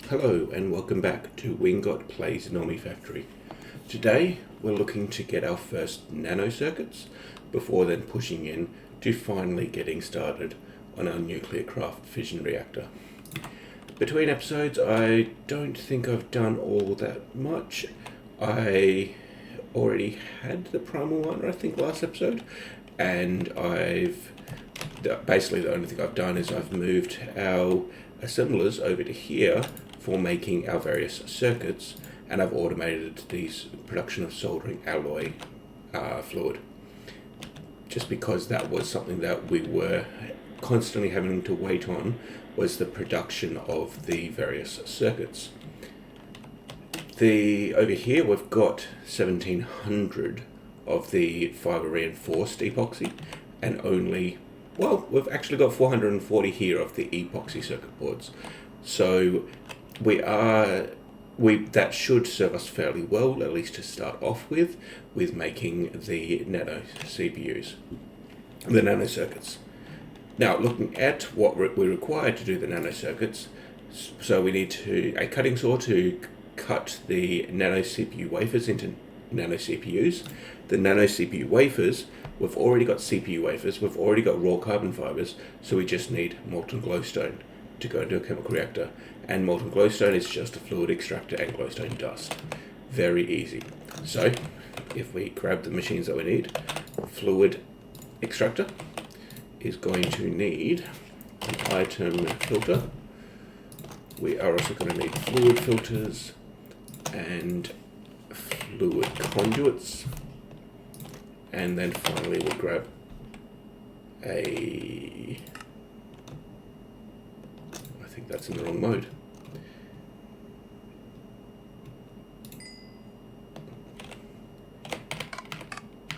Hello and welcome back to Wingot Plays Nomifactory. Today we're looking to get our first nanocircuits before then pushing in to finally getting started on our Nuclearcraft fission reactor. Between episodes I don't think I've done all that much. I already had the primal one I think last episode, and basically the only thing I've done is I've moved our assemblers over to here for making our various circuits, and I've automated the production of soldering alloy fluid, just because that was something that we were constantly having to wait on, was the production of the various circuits. Over here we've got 1700 of the fiber reinforced epoxy, and we've actually got 440 here of the epoxy circuit boards. So that should serve us fairly well, at least to start off with making the nano CPUs, the nanocircuits. Now, looking at what we require to do the nanocircuits, so we need a cutting saw to cut the nano CPU wafers into nano CPUs. The nano CPU wafers, we've already got CPU wafers, we've already got raw carbon fibers, so we just need molten glowstone to go into a chemical reactor. And molten glowstone is just a fluid extractor and glowstone dust. Very easy. So, if we grab the machines that we need, fluid extractor is going to need an Yttrium filter. We are also going to need fluid filters and fluid conduits. And then finally we'll grab I think that's in the wrong mode.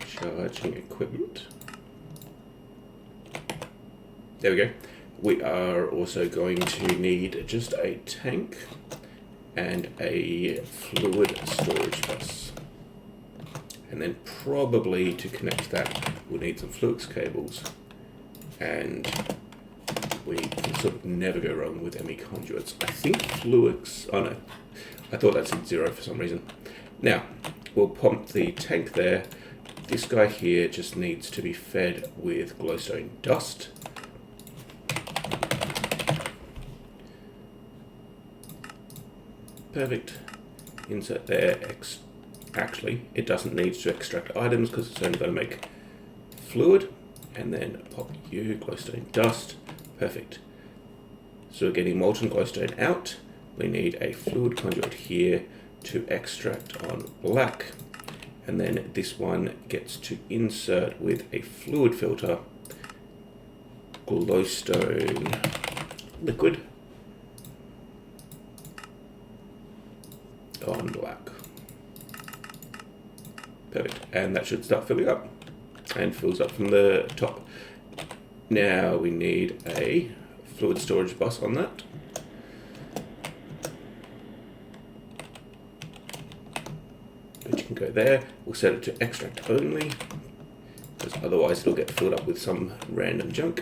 Charging equipment. There we go. We are also going to need just a tank and a fluid storage bus. And then probably to connect that, we'll need some flux cables, and we can sort of never go wrong with ME conduits. I think flux, oh no, I thought that said 0 for some reason. Now, we'll pump the tank there. This guy here just needs to be fed with glowstone dust. Perfect. Insert there. Actually, it doesn't need to extract items because it's only going to make fluid. And then pop you, glowstone dust. Perfect. So we're getting molten glowstone out. We need a fluid conduit here to extract on black. And then this one gets to insert with a fluid filter glowstone liquid on black. Perfect. And that should start filling up, and fills up from the top. Now we need a fluid storage bus on that. Which can go there. We'll set it to extract only, because otherwise it'll get filled up with some random junk.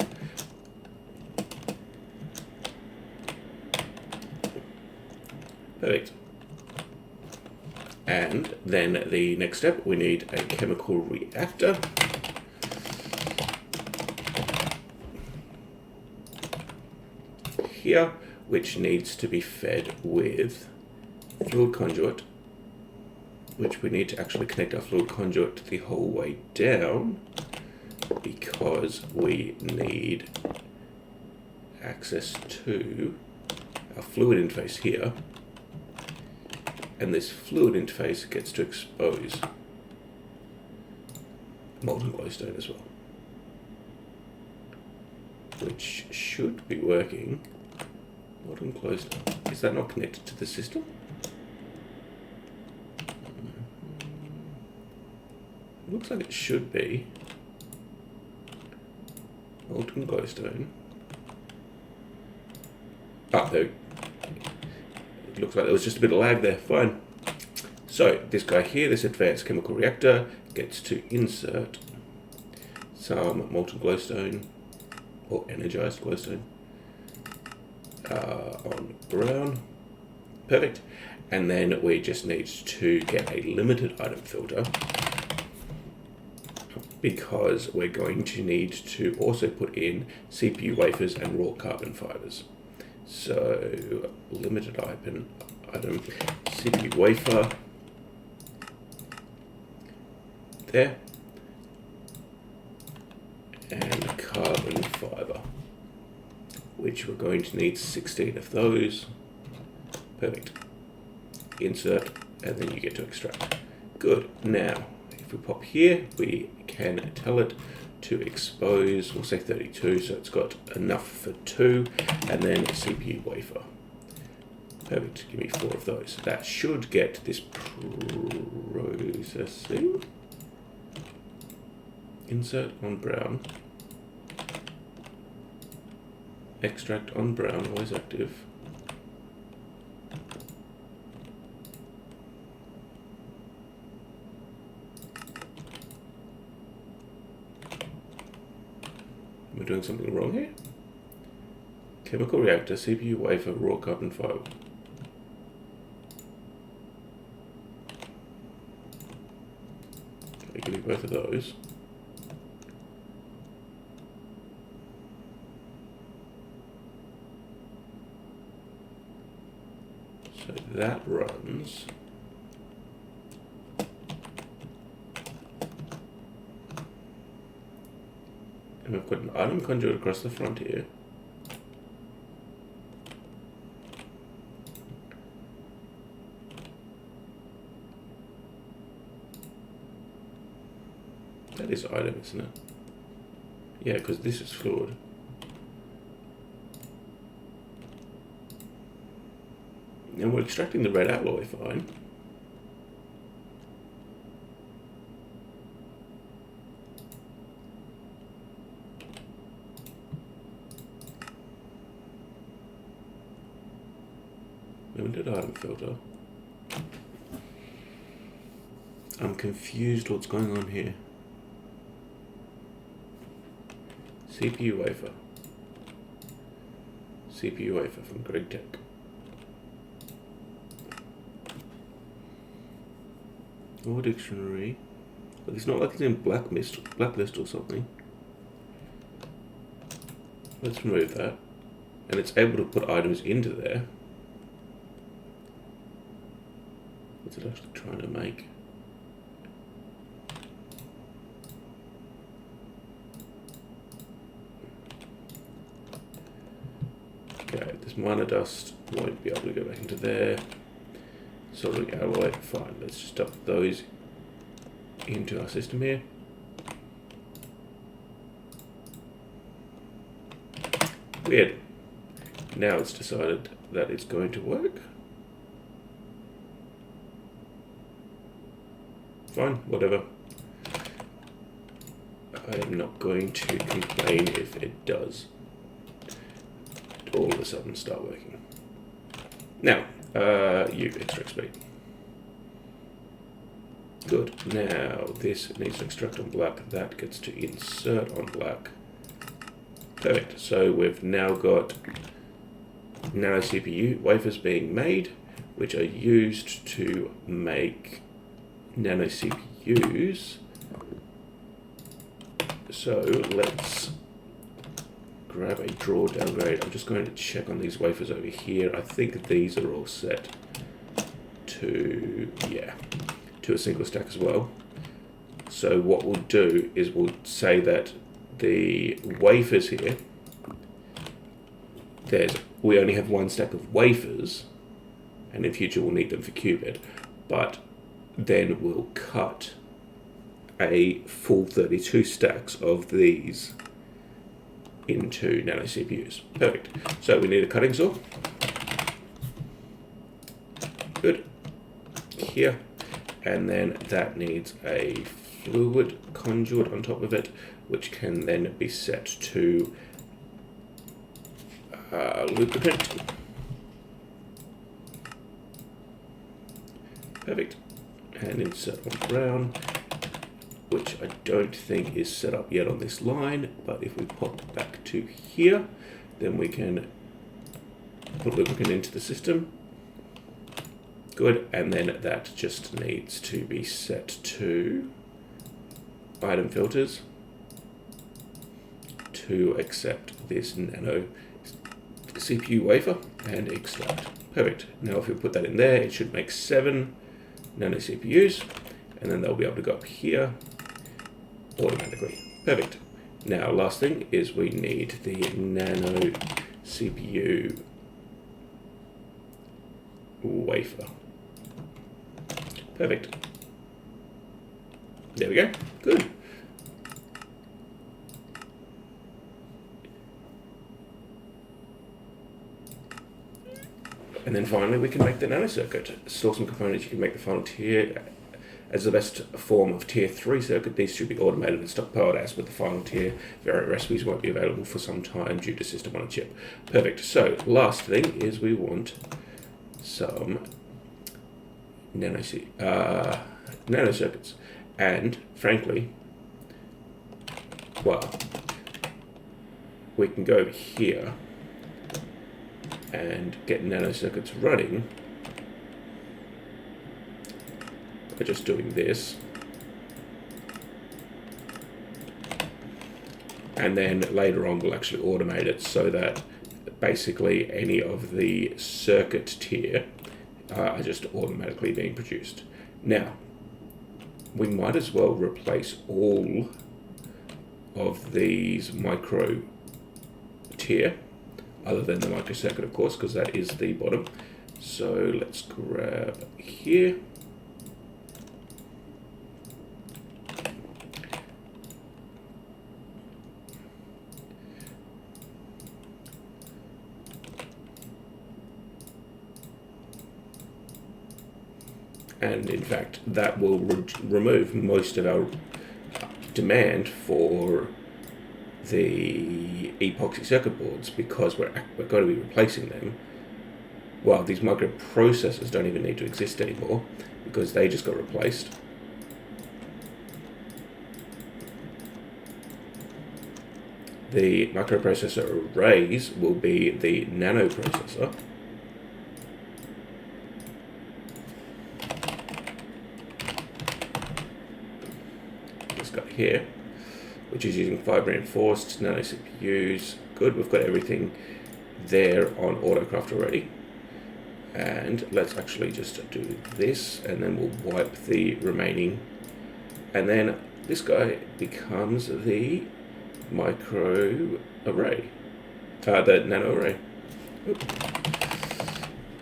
Perfect. And then the next step, we need a chemical reactor. Here, which needs to be fed with fluid conduit, which we need to actually connect our fluid conduit the whole way down, because we need access to our fluid interface here. And this fluid interface gets to expose molten glowstone as well, which should be working. Molten glowstone, is that not connected to the system? Looks like it should be. Molten glowstone. Ah, there. It looks like there was just a bit of lag there. Fine. So this guy here, this advanced chemical reactor, gets to insert some molten glowstone or energized glowstone on brown. Perfect. And then we just need to get a limited item filter, because we're going to need to also put in CPU wafers and raw carbon fibers. So limited item CPU wafer, there, and carbon fiber, which we're going to need 16 of those. Perfect. Insert, and then you get to extract. Good. Now, if we pop here, we can tell it to expose, we'll say 32, so it's got enough for 2, and then a CPU wafer. Perfect. Give me 4 of those. That should get this processing. Insert on brown. Extract on brown, always active. We're doing something wrong here. Chemical reactor, CPU wafer, raw carbon fiber. Okay, give me both of those. So that runs. And I've got an item conduit across the front here. That is item, isn't it? Yeah, because this is fluid. And we're extracting the red alloy fine. Limited item filter. I'm confused what's going on here. CPU wafer. CPU wafer from Greg Tech. Or dictionary. But it's not like it's in blacklist or something. Let's remove that. And it's able to put items into there. What's it actually trying to make? Okay, this minor dust won't be able to go back into there. Soldering alloy, fine. Let's just dump those into our system here. Weird. Now it's decided that it's going to work. Fine, whatever. I am not going to complain if it does all of a sudden start working. Now, you extract speed. Good. Now this needs to extract on black. That gets to insert on black. Perfect. So we've now got nano CPU wafers being made, which are used to make nano CPUs. So let's grab a draw downgrade. I'm just going to check on these wafers over here. I think these are all set to, yeah, to a single stack as well. So what we'll do is we'll say that the wafers here, we only have one stack of wafers, and in future we'll need them for qubit, but then we'll cut a full 32 stacks of these into nano CPUs. Perfect. So we need a cutting saw. Good. Here. And then that needs a fluid conduit on top of it, which can then be set to lubricant. Perfect. And insert on brown, which I don't think is set up yet on this line, but if we pop back to here, then we can put lubricant into the system. Good, and then that just needs to be set to item filters to accept this nano CPU wafer and extract. Perfect. Now if we put that in there, it should make 7 nano CPUs, and then they'll be able to go up here automatically. Perfect. Now last thing is we need the nano CPU wafer. Perfect. There we go. Good. And then finally we can make the nanocircuit. Store some components, you can make the final tier. As the best form of tier 3 circuit, these should be automated and stockpiled. As with the final tier, variant recipes won't be available for some time due to system on a chip. Perfect. So last thing is we want some nanocircuits. And frankly, well, we can go over here and get nanocircuits running by just doing this. And then later on we'll actually automate it so that basically any of the circuit tier are just automatically being produced. Now, we might as well replace all of these micro tier, other than the microcircuit, of course, because that is the bottom. So let's grab here. And in fact, that will remove most of our demand for the epoxy circuit boards, because we're going to be replacing them. Well, these microprocessors don't even need to exist anymore because they just got replaced. The microprocessor arrays will be the nanoprocessor. This guy here, which is using 5 reinforced nano CPUs. Good, we've got everything there on Autocraft already. And let's actually just do this, and then we'll wipe the remaining. And then this guy becomes the micro array, the nano array.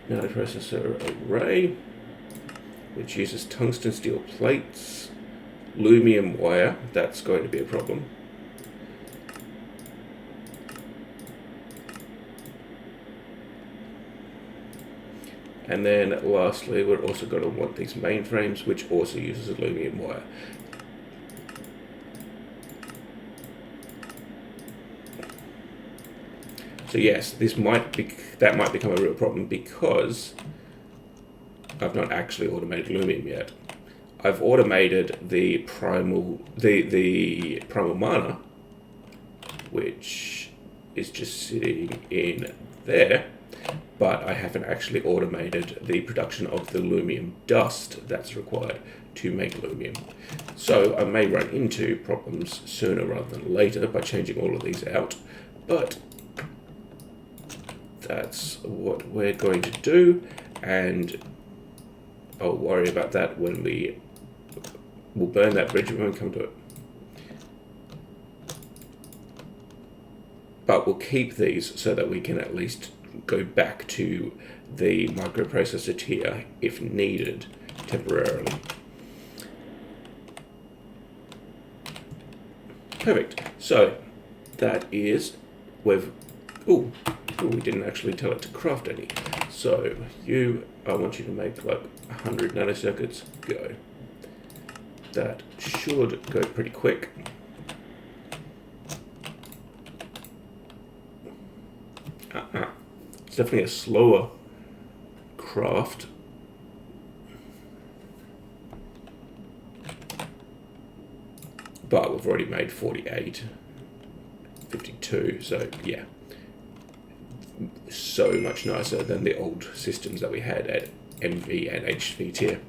Nanoprocessor array, which uses tungsten steel plates. Lumium wire, that's going to be a problem. And then lastly, we're also going to want these mainframes, which also uses aluminum wire. So yes, that might become a real problem because I've not actually automated aluminum yet. I've automated the primal mana, which is just sitting in there, but I haven't actually automated the production of the aluminum dust that's required to make aluminum. So I may run into problems sooner rather than later by changing all of these out, but that's what we're going to do, and I'll worry about that when we'll burn that bridge when we come to it. But we'll keep these so that we can at least go back to the microprocessor tier if needed temporarily. Perfect. So that is, we didn't actually tell it to craft any. So I want you to make like 100 nanocircuits. Go. That should go pretty quick. It's definitely a slower craft. But we've already made 48, 52, so yeah. So much nicer than the old systems that we had at NV and HV tier.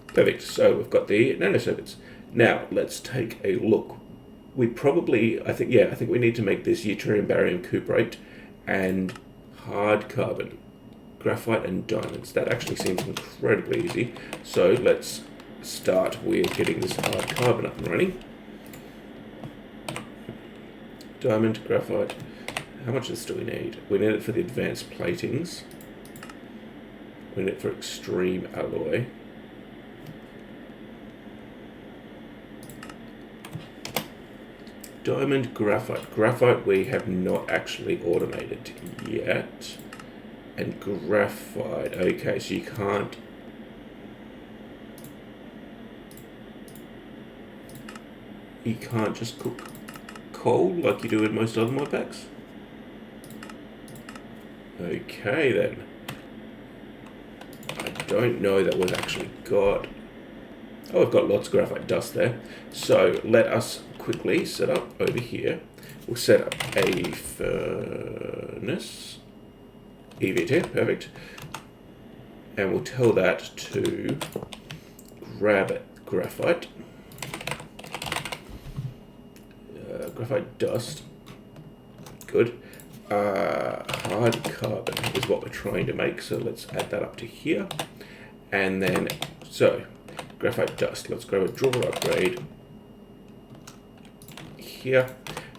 Perfect. So we've got the nanocircuits. Now let's take a look. I think we need to make this Yttrium Barium Cuprate and hard carbon, graphite and diamonds. That actually seems incredibly easy. So let's start with getting this hard carbon up and running. Diamond, graphite. How much of this do we need? We need it for the advanced platings. We need it for extreme alloy. Diamond, graphite. Graphite we have not actually automated yet. And graphite, okay, so you can't... You can't just cook coal like you do in most other mod packs? Okay then. I don't know that we've actually got... Oh, we've got lots of graphite dust there. So let us quickly set up over here. We'll set up a furnace. EVT, perfect. And we'll tell that to grab graphite. Graphite dust. Good. Hard carbon is what we're trying to make, so let's add that up to here. And then, so, graphite dust. Let's grab a drawer upgrade here.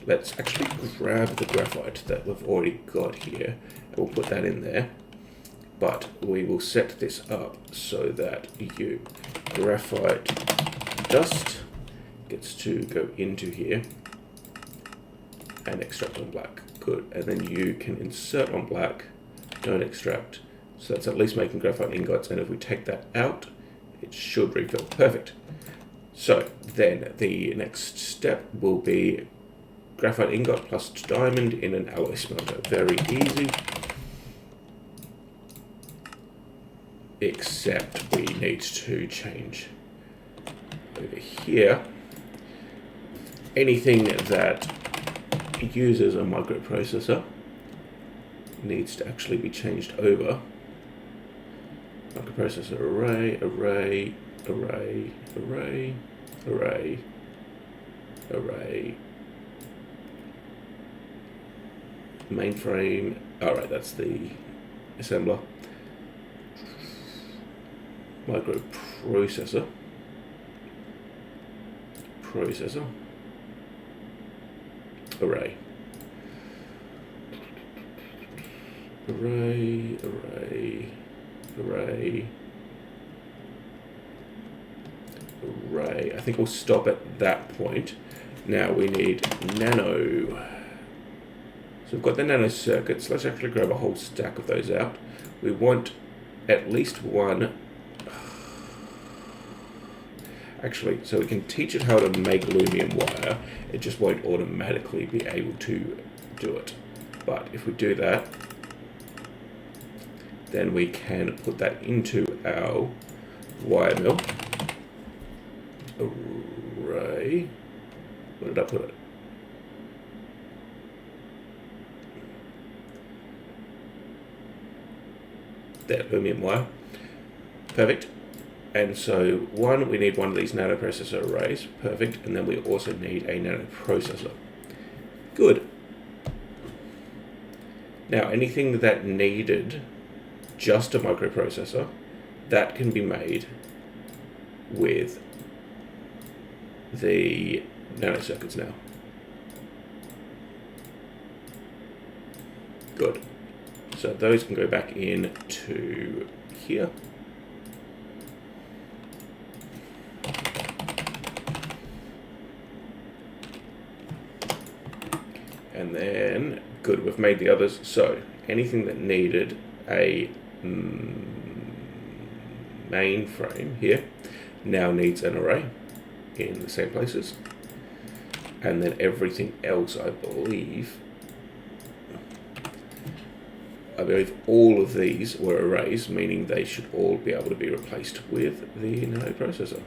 Let's actually grab the graphite that we've already got here, and we'll put that in there. But we will set this up so that graphite dust gets to go into here and extract on black. Good. And then you can insert on black, don't extract. So that's at least making graphite ingots, and if we take that out, it should refill. Perfect. So then the next step will be graphite ingot plus diamond in an alloy smelter. Very easy. Except we need to change over here. Anything that uses a microprocessor needs to actually be changed over. Microprocessor array, array, array, array, array, array. Mainframe. Alright, that's the assembler. Microprocessor. Processor. Array. Array, array, array, array. I think we'll stop at that point. Now we need nano. So we've got the nanocircuits. Let's actually grab a whole stack of those out. We want at least one. Actually, so we can teach it how to make aluminum wire. It just won't automatically be able to do it. But if we do that, then we can put that into our wire mill. Array. Where did I put it? There, aluminum wire. Perfect. And so, we need one of these nanoprocessor arrays. Perfect. And then we also need a nanoprocessor. Good. Now, anything that needed just a microprocessor, that can be made with the nanocircuits now. Good. So those can go back in to here. And then, good, we've made the others. So anything that needed a mainframe here now needs an array in the same places. And then everything else, I believe all of these were arrays, meaning they should all be able to be replaced with the nanoprocessor.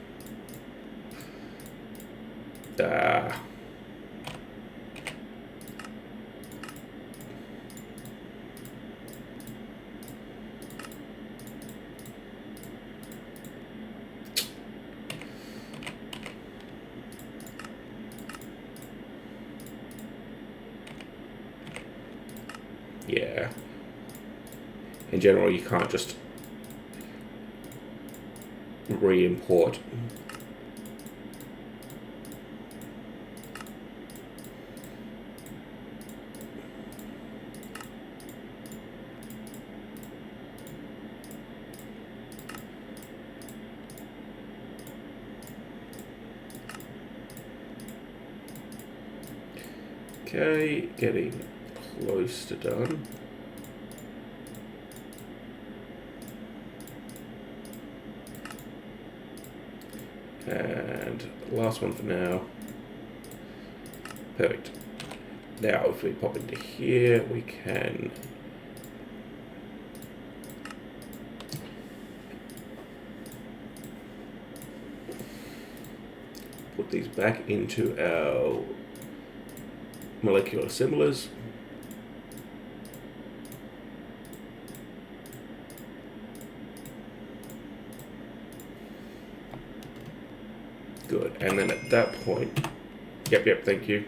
Yeah. In general, you can't just re-import. Okay, getting close to done. And last one for now. Perfect. Now if we pop into here, we can put these back into our molecular assemblers. Good, and then at that point, yep, thank you.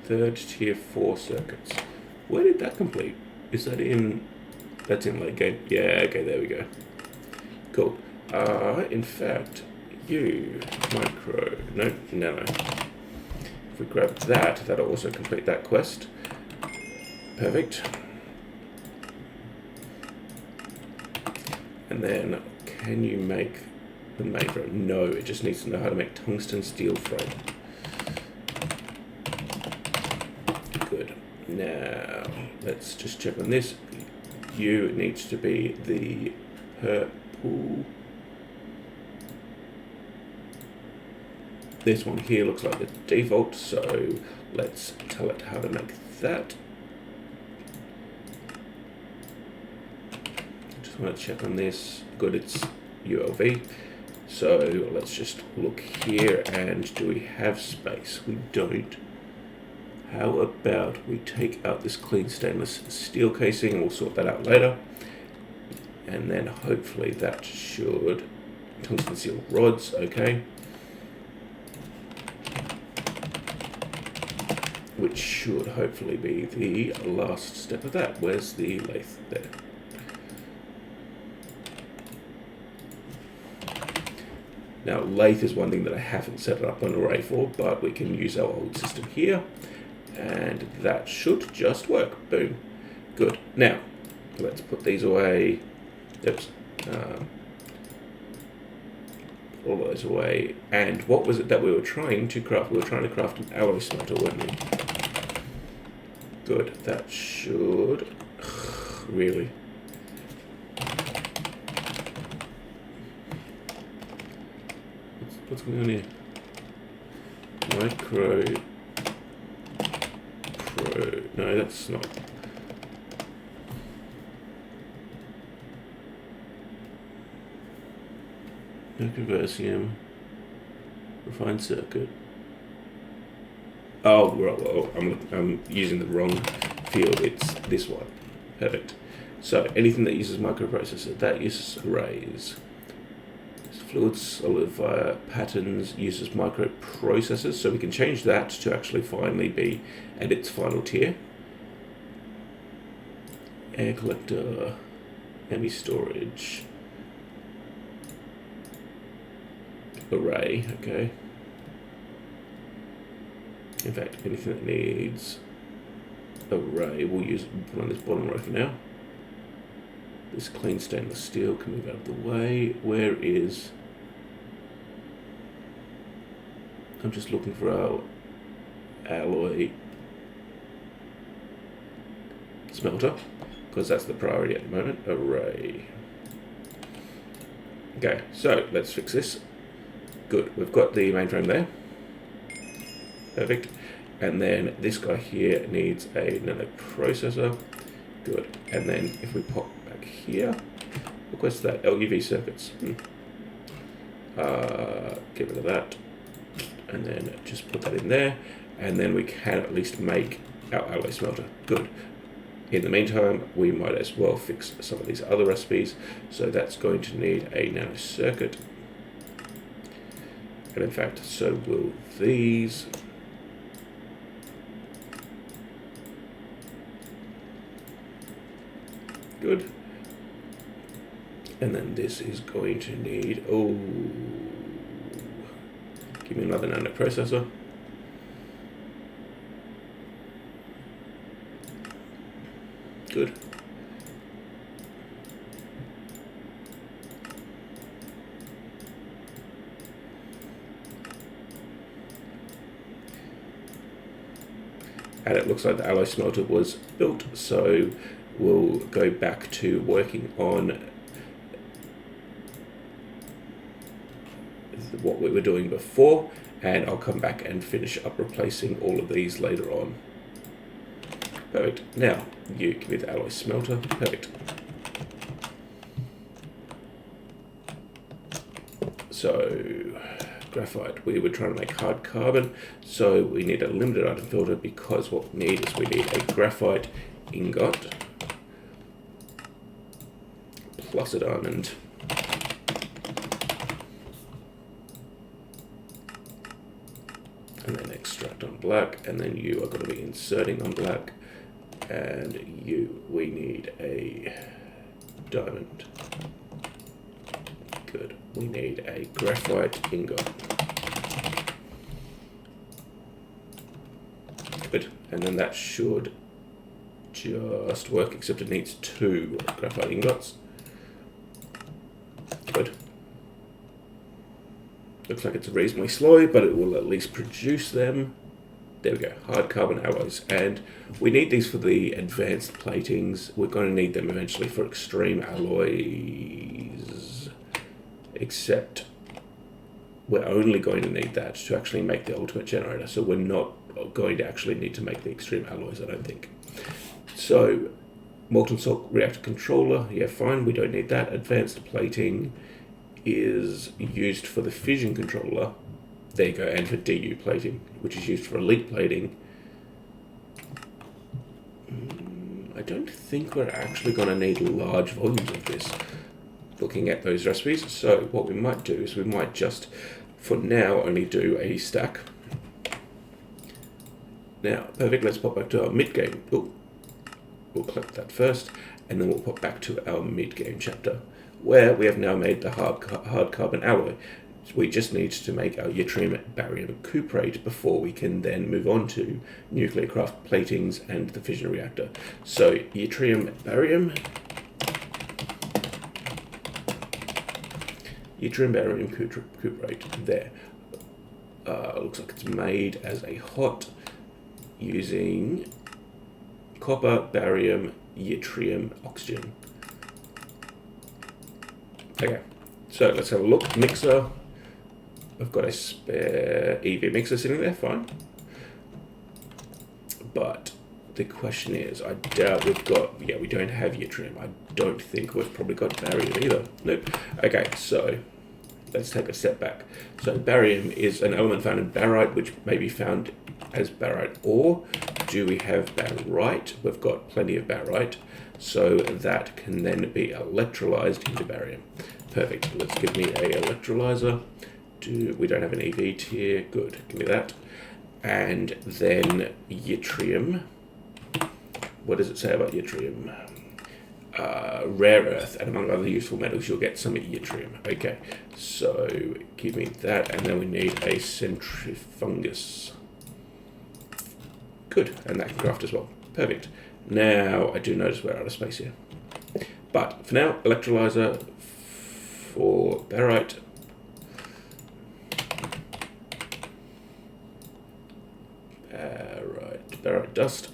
Third tier 4 circuits. Where did that complete? Is that in, that's in late game? Yeah, okay, there we go. Cool. In fact, nano. If we grab that, that'll also complete that quest. Perfect. And then, can you make the mainframe? No, it just needs to know how to make tungsten steel frame. Good. Now, let's just check on this. U needs to be the purple. This one here looks like the default, so let's tell it how to make that. Just want to check on this. Good, it's ULV. So let's just look here, and do we have space? We don't. How about we take out this clean stainless steel casing, and we'll sort that out later. And then hopefully that should, tungsten steel rods, okay. Which should hopefully be the last step of that. Where's the lathe? There. Now, lathe is one thing that I haven't set up an array for, but we can use our old system here, and that should just work. Boom. Good. Now, let's put these away. Oops. All those away. And what was it that we were trying to craft? We were trying to craft an alloy smelter, weren't we? Good. That should... really? What's going on here? No, that's not... Microcircuit, refined circuit. Oh, well, I'm using the wrong field. It's this one. Perfect. So anything that uses microprocessor, that uses arrays. Fluid solidifier patterns uses microprocessors, so we can change that to actually finally be at its final tier. Air collector, ME storage. Array, okay. In fact, anything that needs array, we'll put on this bottom row for now. This clean stainless steel can move out of the way. Where is... I'm just looking for our alloy smelter, because that's the priority at the moment. Array. Okay, so let's fix this. Good, we've got the mainframe there. Perfect. And then this guy here needs a nanoprocessor. Good. And then if we pop back here, what's that? LUV circuits. Get rid of that. And then just put that in there. And then we can at least make our alloy smelter. Good. In the meantime, we might as well fix some of these other recipes. So that's going to need a nanocircuit. And in fact, so will these. Good. And then this is going to need, oh, give me another nanoprocessor. Good. And it looks like the alloy smelter was built, so we'll go back to working on what we were doing before, and I'll come back and finish up replacing all of these later on. Perfect. Now, you give me the alloy smelter. Perfect. So, graphite. We were trying to make hard carbon, so we need a limited item filter, because what we need is we need a graphite ingot plus a diamond. And then extract on black, and then you are going to be inserting on black, and we need a diamond. Good. We need a graphite ingot. Good. And then that should just work, except it needs 2 graphite ingots. Good. Looks like it's reasonably slow, but it will at least produce them. There we go, hard carbon alloys. And we need these for the advanced platings. We're going to need them eventually for extreme alloys. Except we're only going to need that to actually make the ultimate generator. So we're not going to actually need to make the extreme alloys, I don't think. So, molten salt reactor controller, yeah, fine, we don't need that. Advanced plating is used for the fission controller. There you go, and for DU plating, which is used for elite plating. I don't think we're actually going to need large volumes of this, looking at those recipes. So what we might do is we might just, for now, only do a stack. Now, perfect, let's pop back to our mid-game. Oh, we'll click that first, and then we'll pop back to our mid-game chapter, where we have now made the hard carbon alloy. We just need to make our Yttrium Barium Cuprate before we can then move on to Nuclearcraft platings and the fission reactor. So Yttrium Barium Cuprate, there. Looks like it's made as a hot using copper, barium, yttrium, oxygen. Okay, so let's have a look. Mixer. I've got a spare EV mixer sitting there, fine. But the question is, I doubt we've got, yeah, we don't have yttrium. I don't think we've probably got barium either. Nope. Okay, so let's take a step back. So barium is an element found in barite, which may be found as barite ore. Do we have barite? We've got plenty of barite. So that can then be electrolyzed into barium. Perfect. Let's give me a electrolyzer. We don't have an EV tier. Good. Give me that. And then yttrium. What does it say about yttrium? Rare earth, and among other useful metals, you'll get some yttrium. Okay, so give me that, and then we need a centrifugus. Good, and that can craft as well. Perfect. Now, I do notice we're out of space here. But for now, electrolyzer for barite. Barite dust.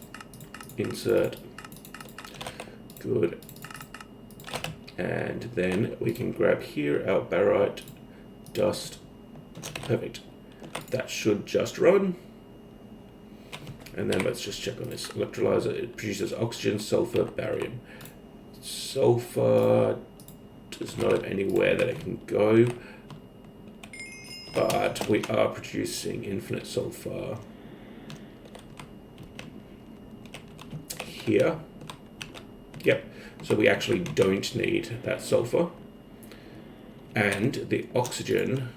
Insert. Good. And then we can grab here our barite dust. Perfect. That should just run. And then let's just check on this electrolyzer. It produces oxygen, sulfur, barium. Sulfur does not have anywhere that it can go, but we are producing infinite sulfur here. Yep. So we actually don't need that sulfur. And the oxygen.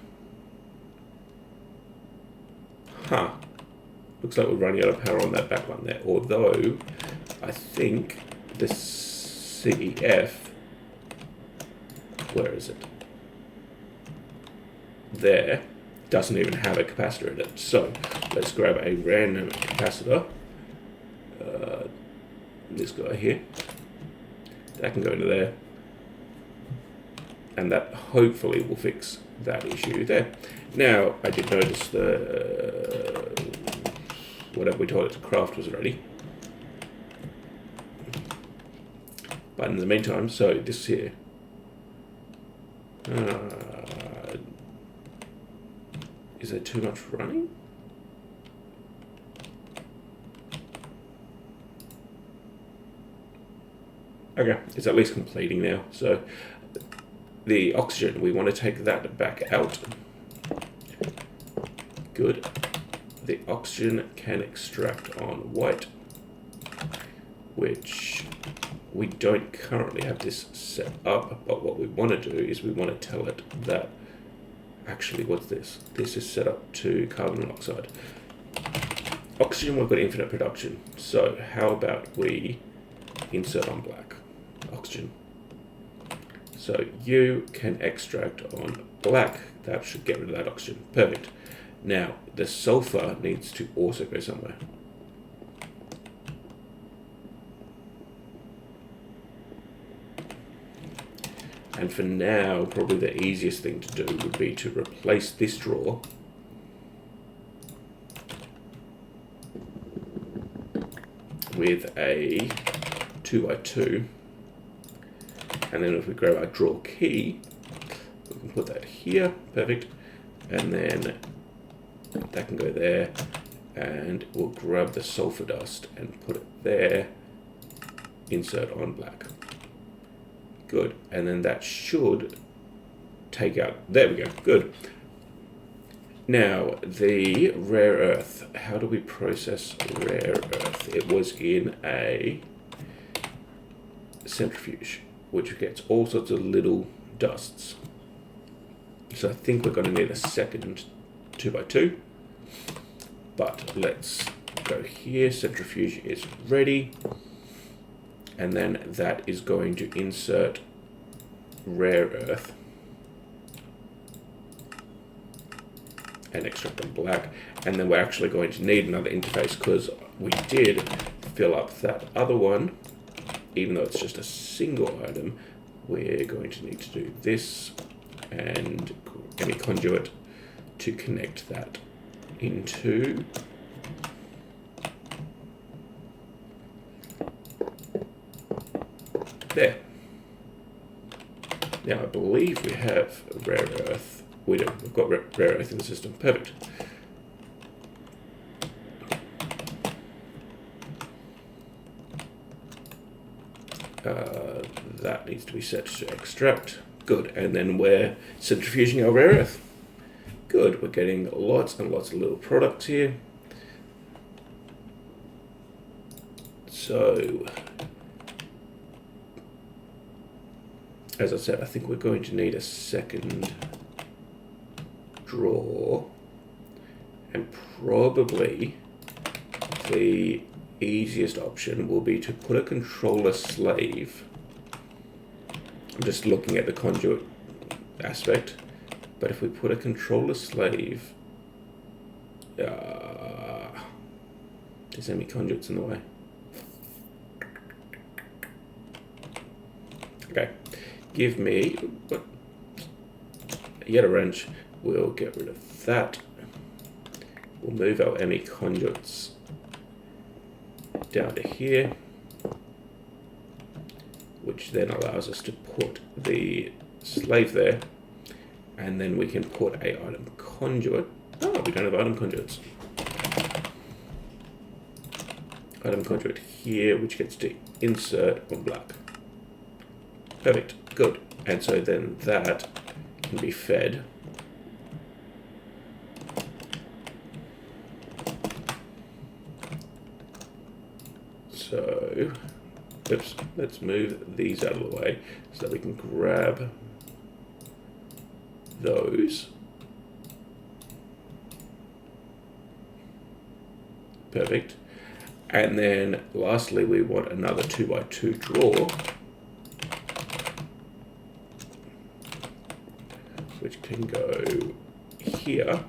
Looks like we're running out of power on that back one there. Although, I think this CEF, where is it? There, doesn't even have a capacitor in it. So let's grab a random capacitor. This guy here. That can go into there. And that hopefully will fix that issue there. Now, I did notice the whatever we told it to craft was ready. But in the meantime, so this here. Is there too much running? Okay, it's at least completing now. So the oxygen, we want to take that back out. Good. The oxygen can extract on white, which we don't currently have this set up, but what we want to do is we want to tell it that, actually, what's this? This is set up to carbon monoxide. Oxygen, we've got infinite production. So how about we insert on black? Oxygen. So you can extract on black. That should get rid of that oxygen. Perfect. Now, the sulfur needs to also go somewhere. And for now, probably the easiest thing to do would be to replace this drawer with a 2x2. And then if we grab our drawer key, we can put that here, perfect. And then that can go there, and we'll grab the sulfur dust and put it there, insert on black. Good, and then that should take out, there we go, good. Now, the rare earth, how do we process rare earth? It was in a centrifuge, which gets all sorts of little dusts. So I think we're going to need a second 2x2, but let's go here. Centrifuge is ready, and then that is going to insert rare earth and extract on black, and then we're actually going to need another interface because we did fill up that other one. Even though it's just a single item, we're going to need to do this and any conduit to connect that into there. Now I believe we have rare earth. We do. We've got rare earth in the system. Perfect. That needs to be set to extract. Good. And then we're centrifuging our rare earth. Good. We're getting lots and lots of little products here. So, as I said, I think we're going to need a second drawer, and probably the easiest option will be to put a controller slave. I'm just looking at the conduit aspect, but if we put a controller slave, there's any conduits in the way. Okay, give me yet a wrench. We'll get rid of that. We'll move our ME conduits down to here, which then allows us to put the slave there, and then we can put a item conduit. Oh, we don't have item conduits. Item conduit here, which gets to insert on black. Perfect, good. And so then that can be fed. So, oops, let's move these out of the way so that we can grab those. Perfect. And then lastly, we want another 2x2 drawer. which can go here,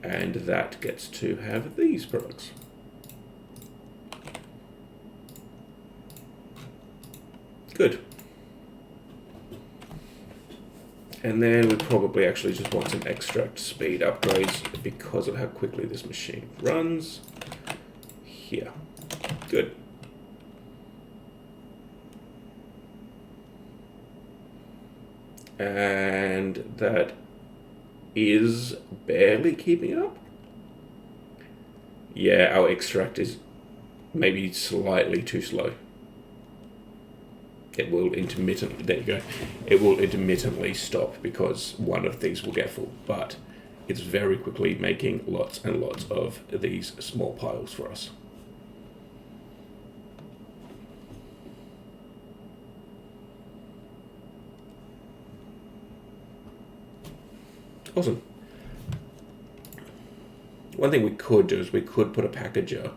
and that gets to have these products. Good. And then we probably actually just want some extract speed upgrades because of how quickly this machine runs. Here. Good. And that is barely keeping up. Yeah, our extract is maybe slightly too slow. It will intermittently, there you go, it will intermittently stop because one of these will get full, but it's very quickly making lots and lots of these small piles for us. Awesome. One thing we could do is we could put a packager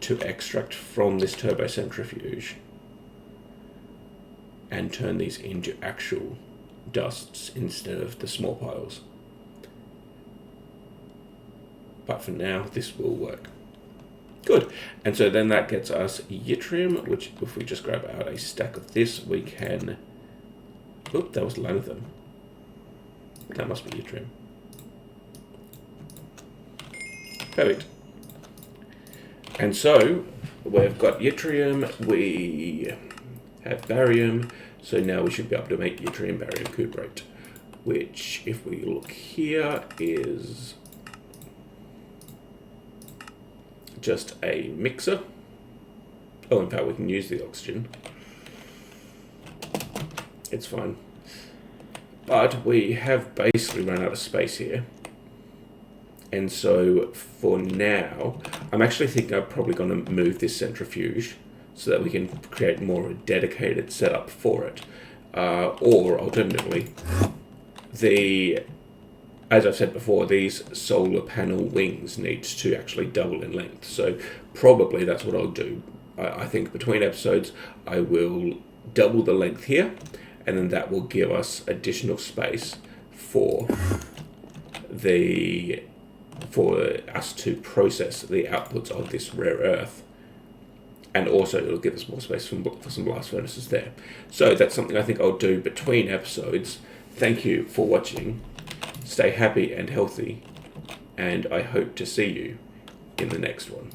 to extract from this turbo centrifuge and turn these into actual dusts instead of the small piles. But for now, this will work. Good. And so then that gets us yttrium, which if we just grab out a stack of this, we can... Oop, that was lanthanum. That must be yttrium. Perfect. And so we've got yttrium, we have barium, so now we should be able to make Yttrium Barium Cuprate, which, if we look here, is just a mixer. Oh, in fact, we can use the oxygen. It's fine. But we have basically run out of space here. And so for now, I'm actually thinking I'm probably going to move this centrifuge so that we can create more of a dedicated setup for it. Or alternatively, as I've said before, these solar panel wings need to actually double in length. So probably that's what I'll do. I think between episodes, I will double the length here, and then that will give us additional space for us to process the outputs of this rare earth. And also it'll give us more space for some blast furnaces there. So that's something I think I'll do between episodes. Thank you for watching. Stay happy and healthy, and I hope to see you in the next one.